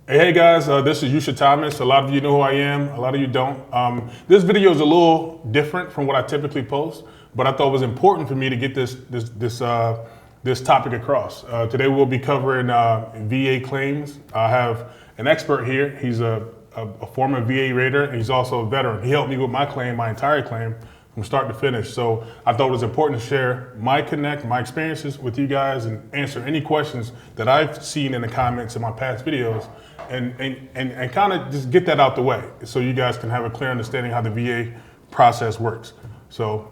Hey guys, this is Yusha Thomas. A lot of you know who I am, a lot of you don't. This video is a little different from what I typically post, but I thought it was important for me to get this topic across. Today we'll be covering VA claims. I have an expert here. He's a former VA Raider, and he's also a veteran. He helped me with my claim, my entire claim, from start to finish. So I thought it was important to share my experiences with you guys and answer any questions that I've seen in the comments in my past videos and kind of just get that out the way so you guys can have a clear understanding how the VA process works. So,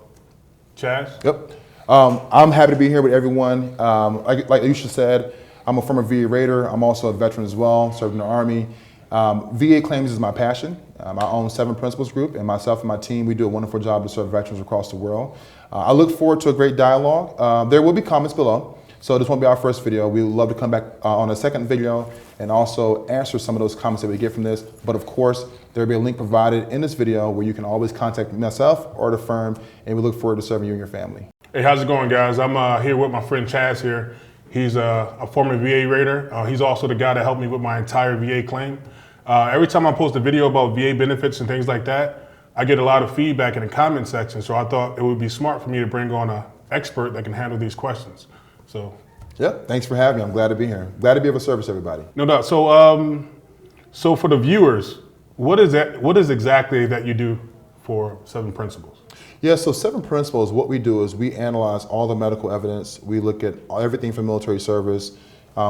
Chaz? Yep. I'm happy to be here with everyone. Like Yusha said, I'm a former VA Raider. I'm also a veteran as well, served in the Army. VA claims is my passion. I own 7 Principles Group, and myself and my team, we do a wonderful job to serve veterans across the world. I look forward to a great dialogue. There will be comments below, so this won't be our first video. We would love to come back on a second video and also answer some of those comments that we get from this. But of course, there will be a link provided in this video where you can always contact myself or the firm, and we look forward to serving you and your family. Hey, how's it going, guys? I'm here with my friend Chaz here. He's a former VA Raider. He's also the guy that helped me with my entire VA claim. Every time I post a video about VA benefits and things like that, I get a lot of feedback in the comment section. So I thought it would be smart for me to bring on an expert that can handle these questions. So, yeah, thanks for having me. I'm glad to be here. Glad to be able to service everybody. No doubt. So for the viewers, what is exactly that you do for 7 Principles? Yeah, so 7 Principles, what we do is we analyze all the medical evidence. We look at everything from military service.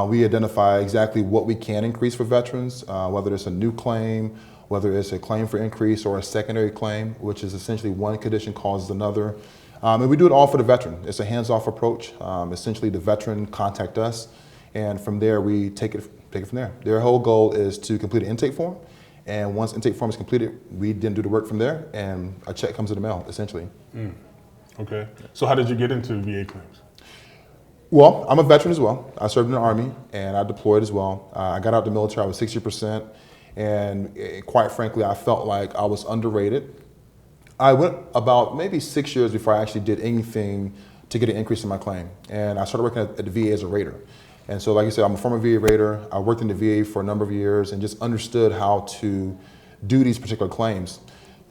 We identify exactly what we can increase for veterans, whether it's a new claim, whether it's a claim for increase or a secondary claim, which is essentially one condition causes another. And we do it all for the veteran. It's a hands-off approach. Essentially, the veteran contact us, and from there we take it from there. Their whole goal is to complete an intake form, and once intake form is completed, we then do the work from there, and a check comes in the mail, essentially. Okay. So how did you get into VA claims? Well, I'm a veteran as well. I served in the Army and I deployed as well. I got out of the military, I was 60%, and quite frankly, I felt like I was underrated. I went about maybe 6 years before I actually did anything to get an increase in my claim. And I started working at the VA as a Raider. And so like I said, I'm a former VA Raider. I worked in the VA for a number of years and just understood how to do these particular claims.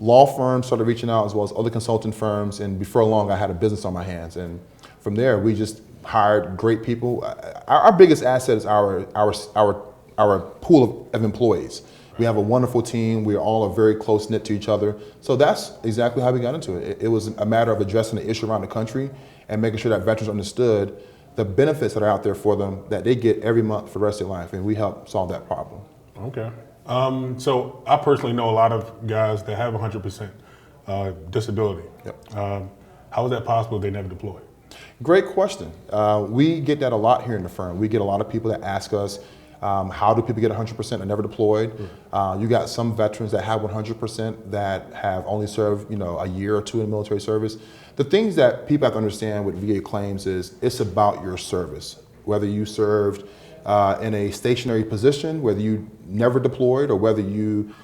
Law firms started reaching out as well as other consulting firms, and before long I had a business on my hands. And from there, we just hired great people. Our biggest asset is our pool of employees. We have a wonderful team. We all are very close knit to each other. So that's exactly how we got into it. It was a matter of addressing the issue around the country and making sure that veterans understood the benefits that are out there for them that they get every month for the rest of their life, and we help solve that problem. Okay. So I personally know a lot of guys that have 100% disability. Yep. How is that possible if they never deploy? Great question. We get that a lot here in the firm. We get a lot of people that ask us, how do people get 100% and never deployed? You got some veterans that have 100% that have only served, a year or 2 in military service. The things that people have to understand with VA claims is it's about your service. Whether you served in a stationary position, whether you never deployed, or whether you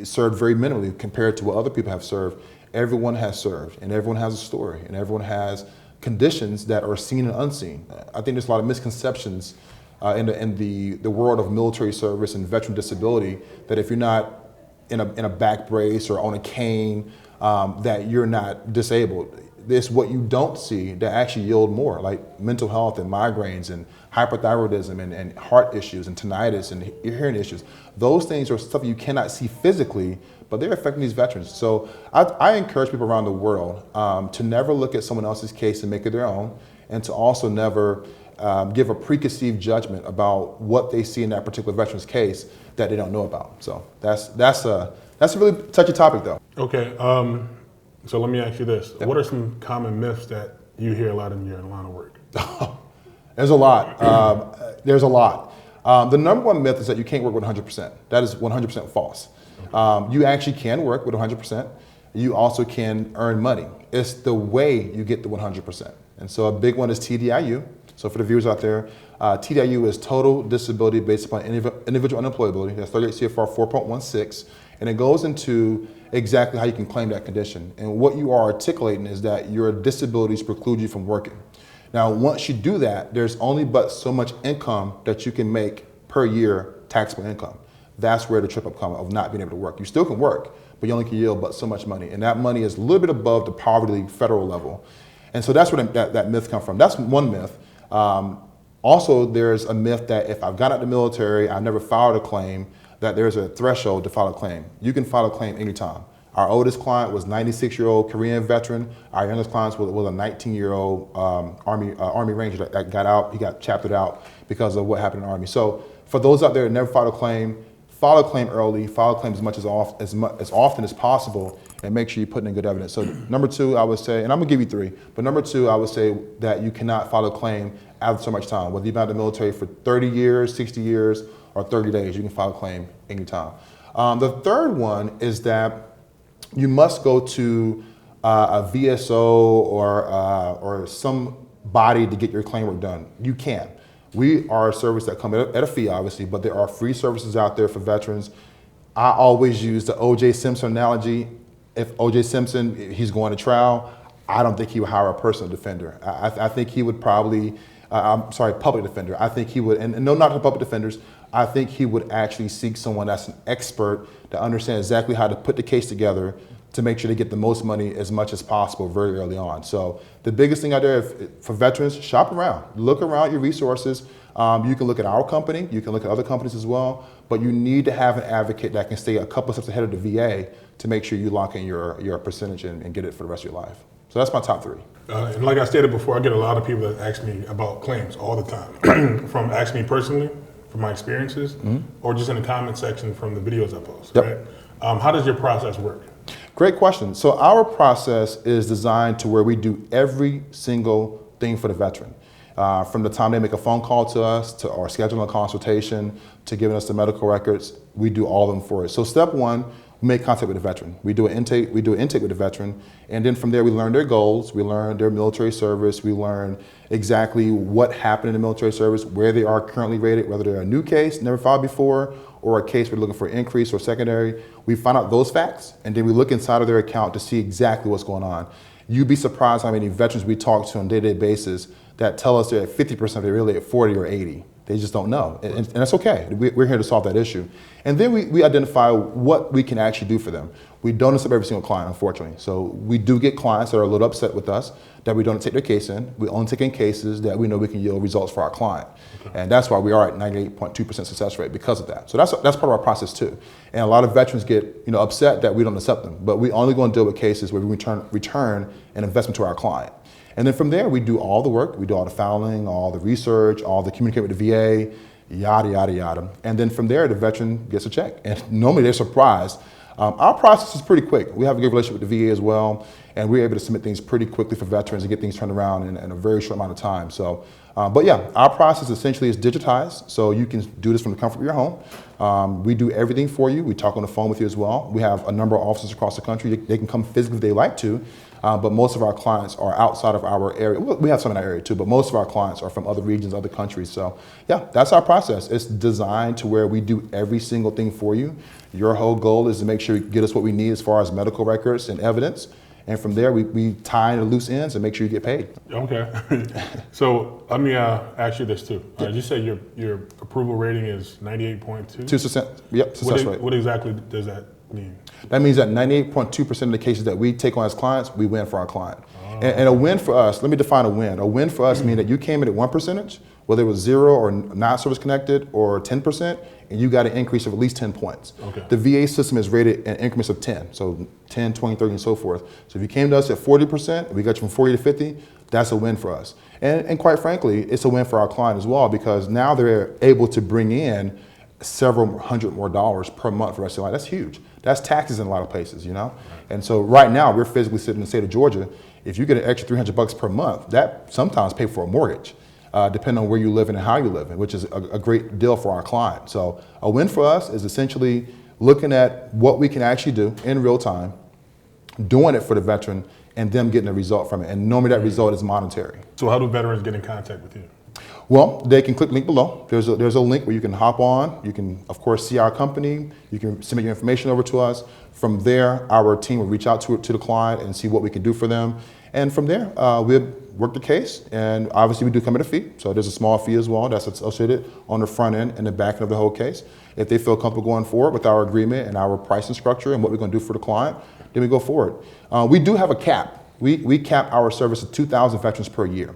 served very minimally compared to what other people have served. Everyone has served, and everyone has a story, and everyone has conditions that are seen and unseen. I think there's a lot of misconceptions in the world of military service and veteran disability that if you're not in a back brace or on a cane, that you're not disabled. It's what you don't see that actually yield more, like mental health and migraines and hyperthyroidism and heart issues and tinnitus and hearing issues. Those things are stuff you cannot see physically, but they're affecting these veterans. So I encourage people around the world to never look at someone else's case and make it their own, and to also never give a preconceived judgment about what they see in that particular veteran's case that they don't know about. So that's a really touchy topic, though. Okay. So let me ask you this. What are some common myths that you hear a lot in your line of work? There's a lot. There's a lot. The number one myth is that you can't work with 100%. That is 100% false. You actually can work with 100%. You also can earn money. It's the way you get the 100%. And so a big one is TDIU. So for the viewers out there, TDIU is total disability based upon individual unemployability. That's 38 CFR 4.16. And it goes into exactly how you can claim that condition. And what you are articulating is that your disabilities preclude you from working. Now, once you do that, there's only but so much income that you can make per per year taxable income. That's where the trip up comes of not being able to work. You still can work, but you only can yield but so much money. And that money is a little bit above the poverty federal level. And so that's where that myth comes from. That's one myth. Also, there's a myth that if I've got out of the military, I never filed a claim, that there's a threshold to file a claim. You can file a claim anytime. Our oldest client was 96-year-old Korean veteran. Our youngest client was a 19-year-old Army Ranger that got out. He got chaptered out because of what happened in the Army. So for those out there that never filed a claim, file a claim early, file a claim as often as possible, and make sure you're putting in good evidence. So number two, I would say, and I'm gonna give you three, but number two, I would say that you cannot file a claim after so much time. Whether you've been out of the military for 30 years, 60 years, or 30 days, you can file a claim anytime. The third one is that you must go to a VSO or some body to get your claim work done. You can. We are a service that come at a fee, obviously, but there are free services out there for veterans. I always use the O.J. Simpson analogy. If O.J. Simpson, he's going to trial, I don't think he would hire a personal defender. I think he would probably, public defender. I think he would, and no, not the public defenders, I think he would actually seek someone that's an expert to understand exactly how to put the case together to make sure they get the most money as much as possible very early on. So the biggest thing out there for veterans, shop around, look around your resources. You can look at our company, you can look at other companies as well, but you need to have an advocate that can stay a couple steps ahead of the VA to make sure you lock in your percentage and get it for the rest of your life. So that's my top three. And like I stated before, I get a lot of people that ask me about claims all the time, from asking me personally, from my experiences, or just in the comment section from the videos I post, Yep. right? How does your process work? Great question. So our process is designed to where we do every single thing for the veteran. From the time they make a phone call to us, or scheduling a consultation, to giving us the medical records, we do all of them for it. So step one, we make contact with the veteran. We do an intake with the veteran, and then from there we learn their goals, we learn their military service, we learn exactly what happened in the military service, where they are currently rated, whether they're a new case, never filed before, or a case we're looking for increase or secondary. We find out those facts, and then we look inside of their account to see exactly what's going on. You'd be surprised how many veterans we talk to on a day-to-day basis that tell us they're at 50%, they're really at 40 or 80. They just don't know, and that's okay. We're here to solve that issue. And then we identify what we can actually do for them. We don't accept every single client, unfortunately. So we do get clients that are a little upset with us that we don't take their case in. We only take in cases that we know we can yield results for our client. Okay. And that's why we are at 98.2% success rate because of that. So that's part of our process too. And a lot of veterans get upset that we don't accept them, but we only going to deal with cases where we return an investment to our client. And then from there, we do all the work. We do all the filing, all the research, all the communicate with the VA, yada, yada, yada. And then from there, the veteran gets a check. And normally they're surprised. Our process is pretty quick. We have a good relationship with the VA as well. And we're able to submit things pretty quickly for veterans and get things turned around in a very short amount of time. So, but yeah, our process essentially is digitized. So you can do this from the comfort of your home. We do everything for you. We talk on the phone with you as well. We have a number of offices across the country. They can come physically if they like to. But most of our clients are outside of our area. We have some in our area too, but most of our clients are from other regions, other countries. So yeah, that's our process. It's designed to where we do every single thing for you. Your whole goal is to make sure you get us what we need as far as medical records and evidence. And from there, we tie in the loose ends and make sure you get paid. Okay. So let me ask you this too. You say your approval rating is 98.2? 2%. Yep, success rate. What exactly does that mean? That means that 98.2% of the cases that we take on as clients, we win for our client. Oh. And a win for us, let me define a win. A win for us means that you came in at 1%, whether it was 0 or not service connected, or 10%, and you got an increase of at least 10 points. Okay. The VA system is rated in increments of 10, so 10, 20, 30, and so forth. So if you came to us at 40%, we got you from 40 to 50, that's a win for us. And quite frankly, it's a win for our client as well, because now they're able to bring in several hundred more dollars per month for the rest of their life. That's huge. That's taxes in a lot of places, And so right now, we're physically sitting in the state of Georgia. If you get an extra $300 per month, that sometimes pays for a mortgage, depending on where you live and how you live, which is a great deal for our client. So a win for us is essentially looking at what we can actually do in real time, doing it for the veteran, and them getting a result from it. And normally that result is monetary. So how do veterans get in contact with you? Well, they can click the link below. There's a link where you can hop on. You can, of course, see our company. You can submit your information over to us. From there, our team will reach out to the client and see what we can do for them. And from there, we'll work the case. And obviously, we do come at a fee. So there's a small fee as well that's associated on the front end and the back end of the whole case. If they feel comfortable going forward with our agreement and our pricing structure and what we're going to do for the client, then we go forward. We do have a cap. We cap our service at 2,000 veterans per year.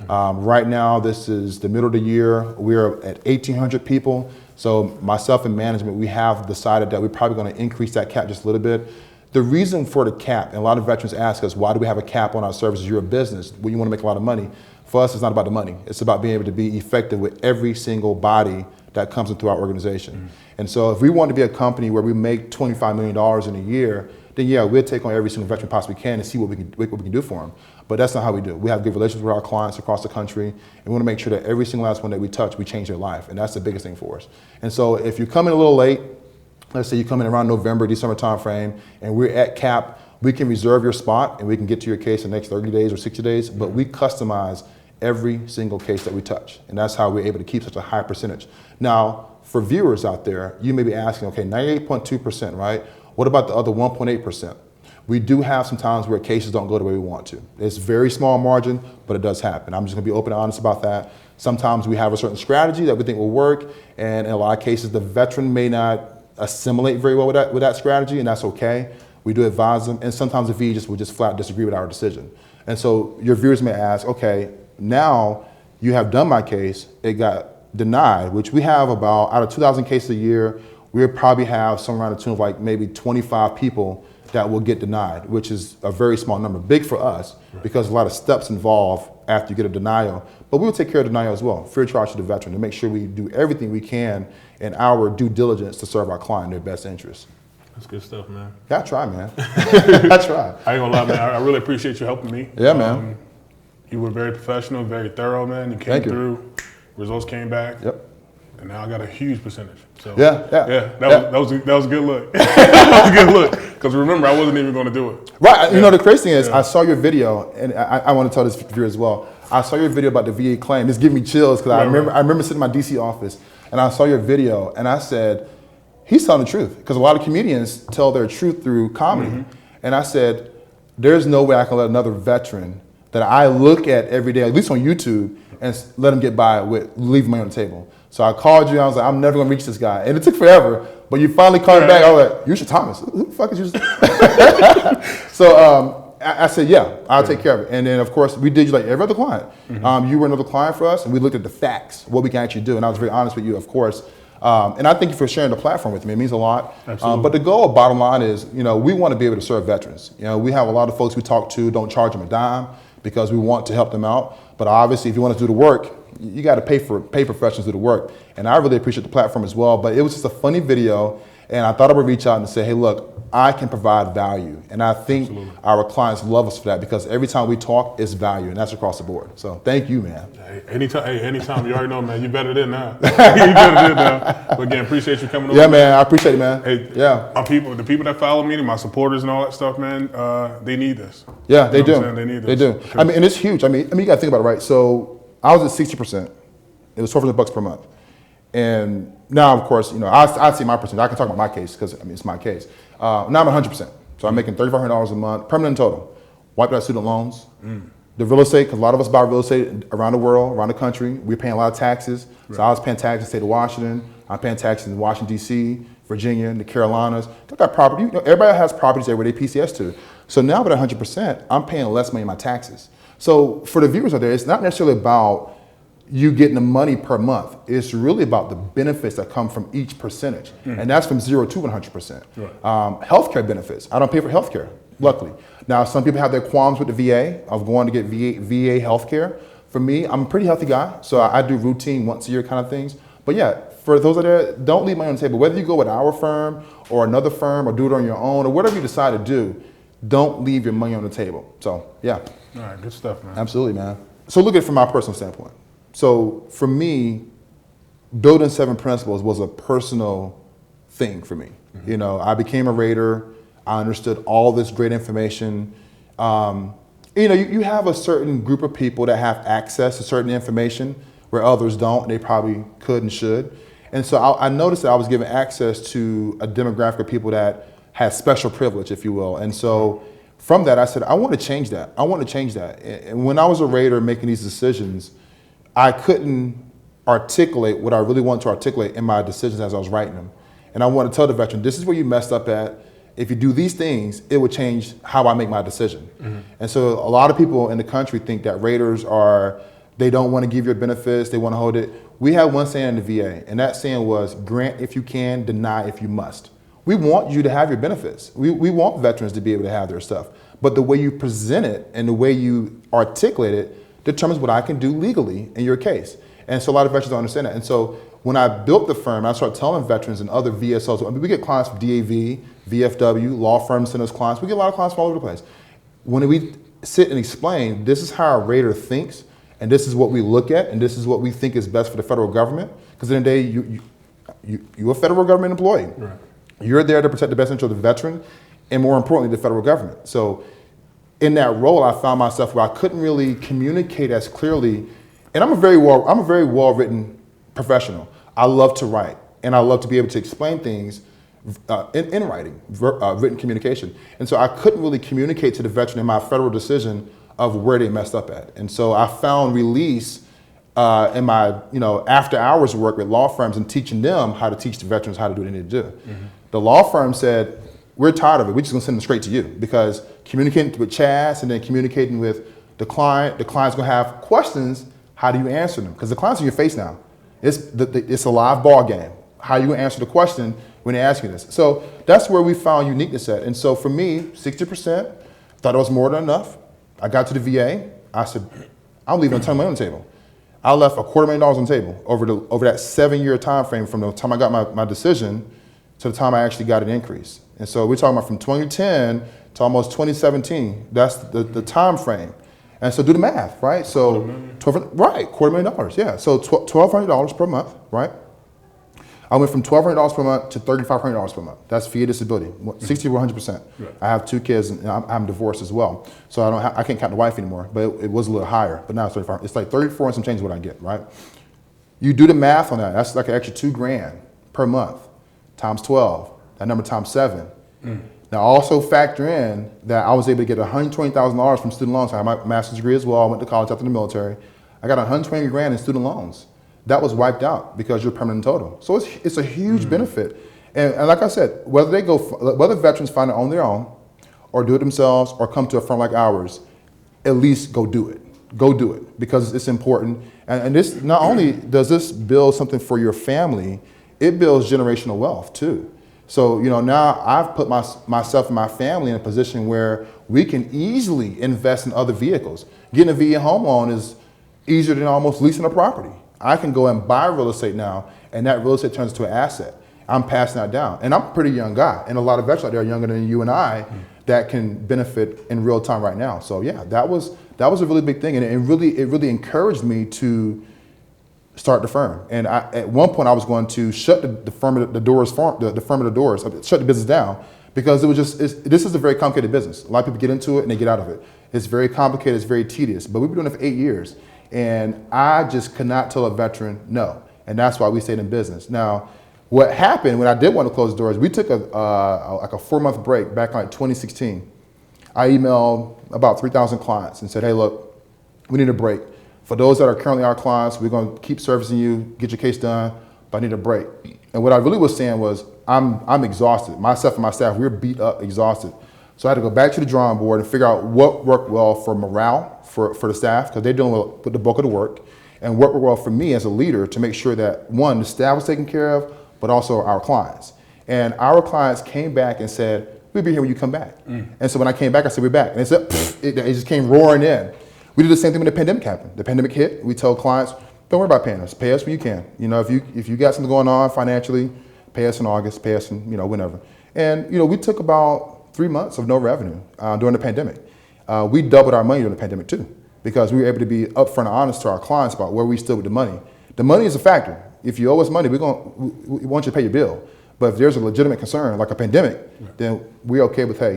Right now, this is the middle of the year. We're at 1,800 people. So myself and management, we have decided that we're probably going to increase that cap just a little bit. The reason for the cap, and a lot of veterans ask us, why do we have a cap on our services? You're a business. Well, you want to make a lot of money. For us, it's not about the money. It's about being able to be effective with every single body that comes into our organization. And so if we want to be a company where we make $25 million in a year, then yeah, we'll take on every single veteran we possibly can and see what we can do for them. But that's not how we do it. We have good relations with our clients across the country, and we want to make sure that every single last one that we touch, we change their life, and that's the biggest thing for us. And so if you come in a little late, let's say you come in around November, December timeframe, and we're at cap, we can reserve your spot, and we can get to your case in the next 30 days or 60 days, but we customize every single case that we touch, and that's how we're able to keep such a high percentage. Now, for viewers out there, you may be asking, okay, 98.2%, right? What about the other 1.8%? We do have some times where cases don't go the way we want to. It's very small margin, but it does happen. I'm just gonna be open and honest about that. Sometimes we have a certain strategy that we think will work, and in a lot of cases, the veteran may not assimilate very well with that strategy, and that's okay. We do advise them, and sometimes the VA will just flat disagree with our decision. And so your viewers may ask, okay, now you have done my case, it got denied, which we have about, out of 2,000 cases a year, we'll probably have somewhere around the tune of like maybe 25 people that will get denied, which is a very small number. Big for us, because a lot of steps involved after you get a denial. But we will take care of denial as well, free of charge to the veteran, to make sure we do everything we can in our due diligence to serve our client in their best interest. That's good stuff, man. Yeah, I try, man. I try. I ain't gonna lie, man. I really appreciate you helping me. Yeah, man. You were very professional, very thorough, man. You came through, results came back. Yep. And now I got a huge percentage. So yeah. That was a good look. That was a good look. Because remember, I wasn't even going to do it. Right. You know, the crazy thing is, I saw your video, and I want to tell this viewer as well. I saw your video about the VA claim. It's giving me chills because I remember sitting in my DC office, and I saw your video, and I said, he's telling the truth. Because a lot of comedians tell their truth through comedy. And I said, there's no way I can let another veteran that I look at every day, at least on YouTube, and let him get by with leaving money on the table. So I called you, I was like, I'm never gonna reach this guy. And it took forever, but you finally called me back. I was like, Yusha Thomas, who the fuck is Yusha? So I said, yeah, I'll take care of it. And then of course, we did you like every other client. You were another client for us, and we looked at the facts, what we can actually do. And I was very honest with you, of course. And I thank you for sharing the platform with me. It means a lot. But the goal, bottom line is, you know, we want to be able to serve veterans. You know, we have a lot of folks we talk to, don't charge them a dime because we want to help them out. But obviously, if you want to do the work, you got to pay professionals to do the work. And I really appreciate the platform as well. But it was just a funny video, and I thought I would reach out and say, hey, look, I can provide value. And I think our clients love us for that, because every time we talk, it's value, and that's across the board. So thank you, man. Hey, anytime. You already know, man. You better than now. You better than now. But again, appreciate you coming over. Yeah, man. I appreciate it, man. Hey, yeah. The people that follow me, my supporters and all that stuff, man, they need this. Yeah, they do. They need this. They do. I mean, and it's huge. I mean, you got to think about it, right? So I was at 60%. It was $1,200 per month. And now, of course, you know, I see my percentage. I can talk about my case because, I mean, it's my case. Now I'm 100%. So I'm making $3,500 a month, permanent total. Wiped out student loans. The real estate, because a lot of us buy real estate around the world, around the country. We're paying a lot of taxes. So I was paying taxes in the state of Washington. I'm paying taxes in Washington, D.C., Virginia, the Carolinas. They got property. You know, everybody has properties everywhere they PCS to. So now with 100%, I'm paying less money in my taxes. So for the viewers out there, it's not necessarily about you getting the money per month. It's really about the benefits that come from each percentage. And that's from 0 to 100%. Healthcare benefits. I don't pay for healthcare, luckily. Now, some people have their qualms with the VA of going to get VA healthcare. For me, I'm a pretty healthy guy, so I do routine once a year kind of things. But yeah, for those out there, don't leave money on the table. Whether you go with our firm or another firm or do it on your own or whatever you decide to do, don't leave your money on the table. So yeah. All right, good stuff, man. Absolutely, man. So look at it from my personal standpoint. So for me, building 7 principles was a personal thing for me. You know, I became a Raider. I understood all this great information. You know, you have a certain group of people that have access to certain information where others don't, and they probably could and should. And so I noticed that I was given access to a demographic of people that had special privilege, if you will. And so from that, I said, I want to change that. I want to change that. And when I was a Raider making these decisions, I couldn't articulate what I really wanted to articulate in my decisions as I was writing them. And I want to tell the veteran, this is where you messed up at. If you do these things, it would change how I make my decision. And so a lot of people in the country think that Raiders they don't want to give your benefits, they want to hold it. We have one saying in the VA, and that saying was, grant if you can, deny if you must. We want you to have your benefits. We want veterans to be able to have their stuff. But the way you present it and the way you articulate it determines what I can do legally in your case. And so a lot of veterans don't understand that. And so when I built the firm, I started telling veterans and other VSOs, I mean, we get clients from DAV, VFW, law firms send us clients. We get a lot of clients from all over the place. When we sit and explain, this is how a Raider thinks, and this is what we look at, and this is what we think is best for the federal government. Because at the end of the day, you're a federal government employee. Right. You're there to protect the best interest of the veteran, and more importantly, the federal government. So in that role, I found myself where I couldn't really communicate as clearly. And I'm a very well-written professional. I love to write, and I love to be able to explain things in writing, written communication. And so I couldn't really communicate to the veteran in my federal decision of where they messed up at. And so I found release in my after hours work with law firms and teaching them how to teach the veterans how to do what they need to do. The law firm said, we're tired of it. We're just gonna send them straight to you, because communicating with Chaz and then communicating with the client's gonna have questions. How do you answer them? Because the client's in your face now. It's a live ball game. How are you gonna answer the question when they ask you this? So that's where we found uniqueness at. And so for me, 60%, thought it was more than enough. I got to the VA, I said, I'm leaving $10 million on the table. I left $250,000 on the table over that 7-year time frame from the time I got my decision to the time I actually got an increase. And so we're talking about from 2010 to almost 2017. That's the time frame. And so do the math, right? So $250,000, yeah. So $1,200 per month, right? I went from $1,200 per month to $3,500 per month. That's VA disability, 60 to 100%. Right. I have 2 kids, and I'm divorced as well, so I can't count the wife anymore. But it was a little higher. But now it's 35. It's like 34 and some change is what I get, right? You do the math on that. That's like an extra $2,000 per month times 12. That number times 7. Now also factor in that I was able to get $120,000 from student loans. I have my master's degree as well. I went to college after the military. I got $120,000 in student loans. That was wiped out because you're permanent total. So it's a huge benefit. And like I said, whether veterans find it on their own or do it themselves or come to a firm like ours, at least go do it. Go do it, because it's important. And this, not only does this build something for your family, it builds generational wealth too. So now I've put myself and my family in a position where we can easily invest in other vehicles. Getting a VA home loan is easier than almost leasing a property. I can go and buy real estate now, and that real estate turns into an asset. I'm passing that down. And I'm a pretty young guy, and a lot of veterans out there are younger than you and I that can benefit in real time right now. So yeah, that was a really big thing, and it really encouraged me to start the firm. And at one point I was going to shut the firm of the doors, shut the business down, because this is a very complicated business. A lot of people get into it and they get out of it. It's very complicated, it's very tedious, but we've been doing it for 8 years. And I just could not tell a veteran no. And that's why we stayed in business. Now, what happened when I did want to close the doors, we took a 4-month break back in like 2016. I emailed about 3,000 clients and said, hey, look, we need a break. For those that are currently our clients, we're going to keep servicing you, get your case done, but I need a break. And what I really was saying was, I'm exhausted. Myself and my staff, we're beat up, exhausted. So I had to go back to the drawing board and figure out what worked well for morale for the staff, because they're doing with the bulk of the work, and what worked well for me as a leader to make sure that, one, the staff was taken care of, but also our clients. And our clients came back and said, we'll be here when you come back. And so when I came back, I said, we're back. And they said, it just came roaring in. We did the same thing when the pandemic happened. The pandemic hit, we told clients, don't worry about paying us. Pay us when you can. If you got something going on financially, pay us in August, pay us in, whenever. And, we took about 3 months of no revenue during the pandemic. We doubled our money during the pandemic too, because we were able to be upfront and honest to our clients about where we stood with the money. The money is a factor. If you owe us money, we want you to pay your bill. But if there's a legitimate concern, like a pandemic, then we're okay with, hey,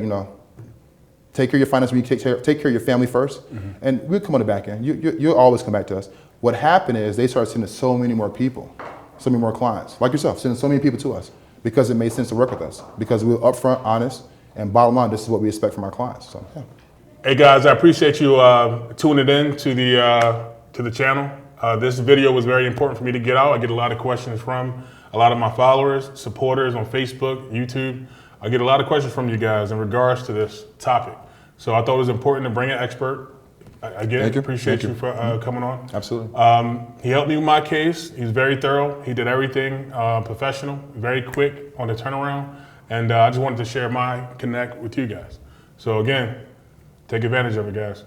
take care of your finances, take care of your family first, and we'll come on the back end. You'll always come back to us. What happened is they started sending so many more people, so many more clients, like yourself, sending so many people to us because it made sense to work with us because we were upfront, honest, and bottom line, this is what we expect from our clients. So, yeah. Hey guys, I appreciate you tuning in to the channel. This video was very important for me to get out. I get a lot of questions from a lot of my followers, supporters on Facebook, YouTube. I get a lot of questions from you guys in regards to this topic. So I thought it was important to bring an expert. Again, appreciate you for coming on. Absolutely. He helped me with my case. He's very thorough. He did everything professional, very quick on the turnaround. And I just wanted to share my connect with you guys. So again, take advantage of it, guys.